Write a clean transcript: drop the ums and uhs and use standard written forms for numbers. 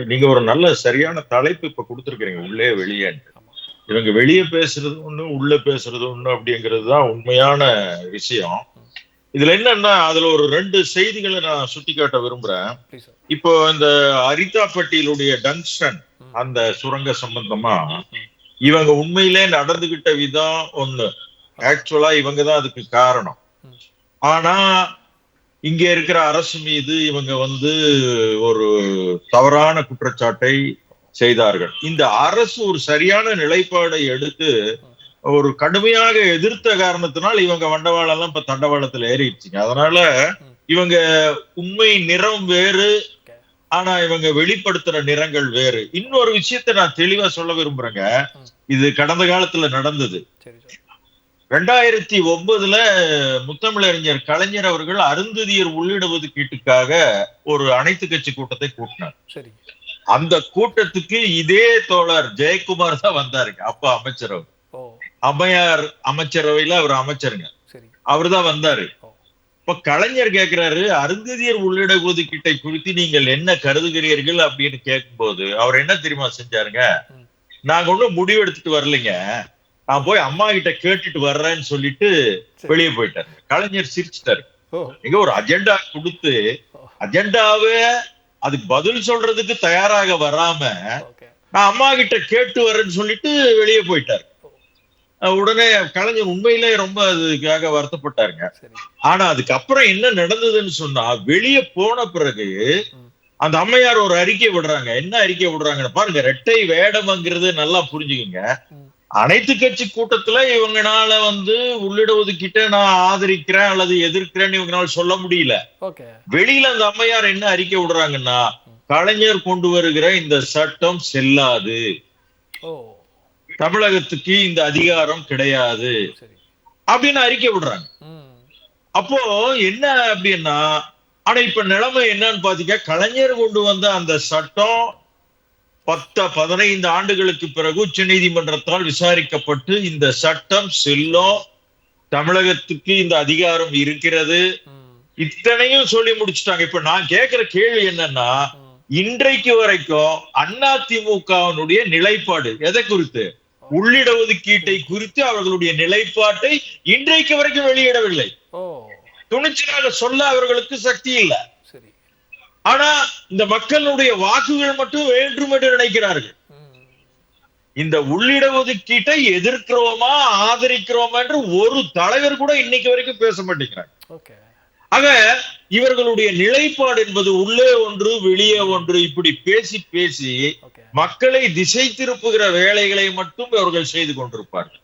நீங்க ஒரு நல்ல சரியான தலைப்பு இப்ப குடுத்திருக்கிறீங்க. உள்ளே வெளியேன்ட்டு. ஆமா. இவங்க வெளிய பேசுறது ஒண்ணு, உள்ள பேசுறது ஒண்ணு அப்படிங்கிறது தான் உண்மையான விஷயம். ம். இதுல என்னன்னா, அதுல ஒரு 2 செய்திகள நான் சுட்டிக்காட்ட விரும்புறேன். Please sir. இப்போ இந்த அரிதாப்பட்டியிலுடைய டங்ஸ்டன் ம். அந்த சுரங்க சம்பந்தமா, ம். இவங்க உண்மையிலே நடந்துகிட்ட விதம் ஒண்ணு. ஓகே. ஆக்சுவலா இவங்க தான் அதுக்கு காரணம். ம். ஆனா, இங்க இருக்கிற அரசு மீது இவங்க ஒரு தவறான குற்றச்சாட்டை செய்தார்கள். இந்த அரசு ஒரு சரியான நிலைப்பாடை எடுத்து ம். ஒரு கடுமையாக எதிர்த்த காரணத்தினால் இவங்க வண்டவாளம்லாம் இப்ப தண்டவாளத்துல ஏறிடுச்சுங்க. அதனால ம். இவங்க உண்மை நிறம் வேறு. ஓகே. ஆனா இவங்க வெளிப்படுத்துற நிறங்கள் வேறு. இன்னொரு விஷயத்த நான் தெளிவா சொல்ல விரும்புறேங்க. ம். இது கடந்த காலத்துல நடந்தது. சரி சார். 2009ல முத்தமிழறிஞர் கலைஞர் அவர்கள் அருந்ததியர் உள்ளிட ஒதுக்கீட்டுக்காக ஒரு அனைத்து கட்சி கூட்டத்தை கூட்டினார். சரி. அந்த கூட்டத்துக்கு இதே தோழர் ஜெயக்குமார் தான் வந்தாருங்க. அப்ப அமைச்சர் அவர். ஓ! அம்மையார் அமைச்சரவையில அவர் அமைச்சருங்க. சரி. அவர்தான் வந்தாரு. ஓ! இப்ப கலைஞர் கேட்கிறாரு, அருந்ததியர் உள்ளிட ஒதுக்கீட்டை குறித்து நீங்கள் என்ன கருதுகிறீர்கள் அப்படின்னு கேட்கும்போது அவர் என்ன தெரியுமா செஞ்சாருங்க? ம். நாங்க ஒண்ணும் முடிவு எடுத்துட்டு வரலைங்க. நான் போய் அம்மா கிட்ட கேட்டுட்டு வர்றேன்னு சொல்லிட்டு சரி. வெளியே போயிட்டாரு. கலைஞர் சிரிச்சிட்டாரு. ஓ! எங்க ஒரு அஜெண்டா குடுத்து ஓ! அஜெண்டாவே அதுக்கு பதில் சொல்றதுக்கு தயாராக வராம ஓகே. நான் அம்மா கிட்ட கேட்டு வரேன்னு சொல்லிட்டு வெளியே போயிட்டாரு. ஓ! உடனே கலைஞர் உண்மையிலே ரொம்ப அதுக்காக வருத்தப்பட்டாருங்க. சரி. ஆனா அதுக்கப்புறம் என்ன நடந்ததுன்னு சொன்னா, வெளிய போன பிறகு ம். அந்த அம்மையார் ஒரு அறிக்கை விடுறாங்க. என்ன அறிக்கை விடுறாங்கன்னு பாருங்க. இரட்டை வேடம்ங்கிறது நல்லா புரிஞ்சுக்குங்க. ம். அனைத்து கட்சி கூட்டத்துல இவங்கனால உள்ளிட ஒதுக்கீட்ட நான் ஆதரிக்கிறேன் அல்லது எதிர்க்கிறேன்னு இவங்கனால சொல்ல முடியல. ஓகே. வெளியில அந்த அம்மையார் என்ன அறிக்கை விடுறாங்கன்னா, ம். கலைஞர் கொண்டு வருகிற இந்த சட்டம் செல்லாது. ஓ! தமிழகத்துக்கு இந்த அதிகாரம் கிடையாது. சரி. அப்படின்னு அறிக்கை விடுறாங்க. ம். அப்போ என்ன அப்படின்னா, ஆனா இப்ப நிலைமை என்னன்னு பாத்தீங்க, கலைஞர் கொண்டு வந்த அந்த சட்டம் 15 ஆண்டுகளுக்கு பிறகு உச்சநீதிமன்றத்தால் விசாரிக்கப்பட்டு இந்த சட்டம் செல்லும். தமிழகத்துக்கு இந்த அதிகாரம் இருக்கிறது. ம். இத்தனையும் சொல்லி முடிச்சுட்டாங்க. இப்ப நான் கேட்கிற கேள்வி என்னன்னா, ம். இன்றைக்கு வரைக்கும் அதிமுகவினுடைய நிலைப்பாடு எதை குறித்து? ஓ! உள்ளிட ஒதுக்கீட்டை குறித்து அவர்களுடைய நிலைப்பாட்டை இன்றைக்கு வரைக்கும் வெளியிடவில்லை. ஓ! துணிச்சலாக சொல்ல அவர்களுக்கு சக்தி இல்ல. சரி. ஆனா இந்த மக்களுடைய வாக்குகள் மட்டும் வேண்டும் என்று நினைக்கிறார்கள். ம். இந்த உள்ளிட ஒதுக்கீட்டை எதிர்க்கிறோமா ஆதரிக்கிறோமா என்று ஒரு தலைவர் கூட இன்னைக்கு வரைக்கும் பேச மாட்டேங்கிறாங்க. ஓகே. ஆக இவர்களுடைய நிலைப்பாடு என்பது உள்ளே ஒன்று வெளியே ஒன்று இப்படி பேசி பேசி ஓகே. மக்களை திசை திருப்புகிற வேலைகளை மட்டும் இவர்கள் செய்து கொண்டிருப்பார்கள்.